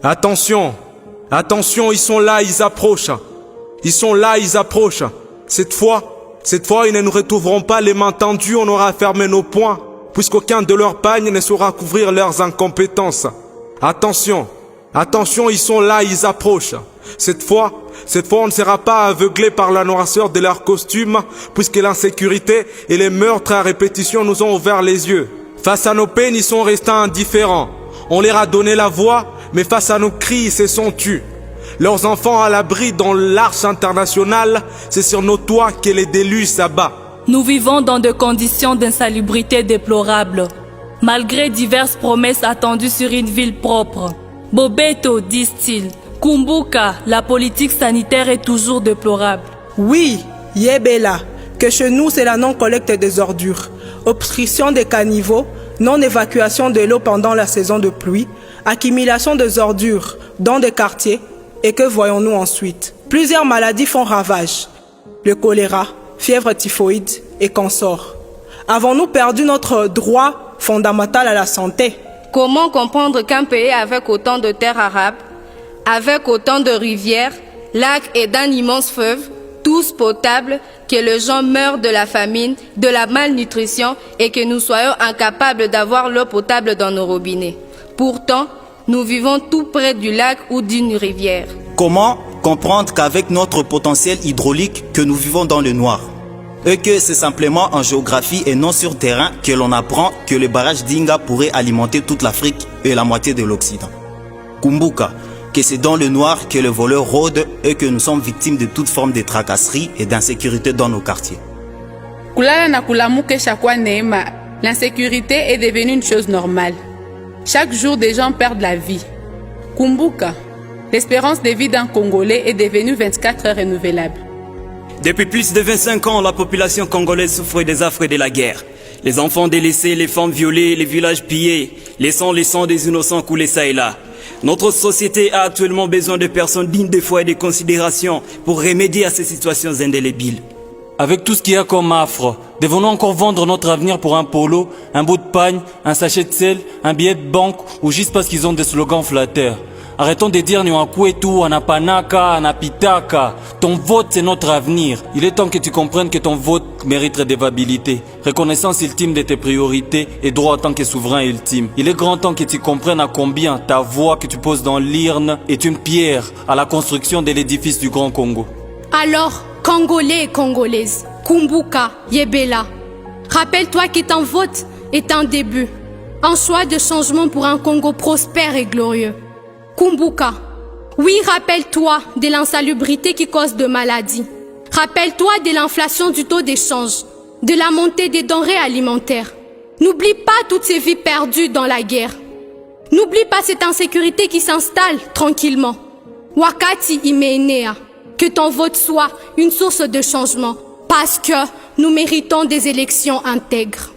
Attention, attention, ils sont là, ils approchent. Ils sont là, ils approchent. Cette fois, ils ne nous retrouveront pas les mains tendues, on aura fermé nos poings, puisqu'aucun de leurs pagnes ne saura couvrir leurs incompétences. Attention, attention, ils sont là, ils approchent. Cette fois, on ne sera pas aveuglé par la noirceur de leurs costumes, puisque l'insécurité et les meurtres à répétition nous ont ouvert les yeux. Face à nos peines, ils sont restés indifférents. On leur a donné la voix, mais face à nos cris, ils se sont tus. Leurs enfants à l'abri dans l'arche internationale, c'est sur nos toits que les déluges s'abattent. Nous vivons dans des conditions d'insalubrité déplorables, malgré diverses promesses attendues sur une ville propre. Bobeto, disent-ils. Kumbuka, la politique sanitaire est toujours déplorable. Oui, Yebela, que chez nous c'est la non-collecte des ordures, obstruction des caniveaux, non-évacuation de l'eau pendant la saison de pluie, accumulation des ordures dans des quartiers, et que voyons-nous ensuite? Plusieurs maladies font ravage, le choléra, fièvre typhoïde et consorts. Avons-nous perdu notre droit fondamental à la santé? Comment comprendre qu'un pays avec autant de terres arables, avec autant de rivières, lacs et d'un immense fleuve, tous potables, que les gens meurent de la famine, de la malnutrition et que nous soyons incapables d'avoir l'eau potable dans nos robinets? Pourtant, nous vivons tout près du lac ou d'une rivière. Comment comprendre qu'avec notre potentiel hydraulique que nous vivons dans le noir et que c'est simplement en géographie et non sur terrain que l'on apprend que le barrage d'Inga pourrait alimenter toute l'Afrique et la moitié de l'Occident. Kumbuka, que c'est dans le noir que les voleurs rôdent et que nous sommes victimes de toute forme de tracasserie et d'insécurité dans nos quartiers. Kulala na kulamuke shakwa neema, l'insécurité est devenue une chose normale. Chaque jour, des gens perdent la vie. Kumbuka, l'espérance de vie d'un Congolais est devenue 24 heures renouvelable. Depuis plus de 25 ans, la population congolaise souffre des affres de la guerre. Les enfants délaissés, les femmes violées, les villages pillés, laissant les sangs des innocents couler ça et là. Notre société a actuellement besoin de personnes dignes de foi et de considération pour remédier à ces situations indélébiles. Avec tout ce qu'il y a comme affre, devons-nous encore vendre notre avenir pour un polo, un bout de pagne, un sachet de sel, un billet de banque ou juste parce qu'ils ont des slogans flatteurs? Arrêtons de dire Nyuakwetu, Anapanaka, Anapitaka. Ton vote, c'est notre avenir. Il est temps que tu comprennes que ton vote mérite redevabilité, reconnaissance ultime de tes priorités et droit en tant que souverain ultime. Il est grand temps que tu comprennes à combien ta voix que tu poses dans l'urne est une pierre à la construction de l'édifice du Grand Congo. Alors, Congolais et Congolaises, Kumbuka, Yebela, rappelle-toi que ton vote est un début, un choix de changement pour un Congo prospère et glorieux. Kumbuka, oui, rappelle-toi de l'insalubrité qui cause de maladies. Rappelle-toi de l'inflation du taux d'échange, de la montée des denrées alimentaires. N'oublie pas toutes ces vies perdues dans la guerre. N'oublie pas cette insécurité qui s'installe tranquillement. Wakati imeenea, que ton vote soit une source de changement, parce que nous méritons des élections intègres.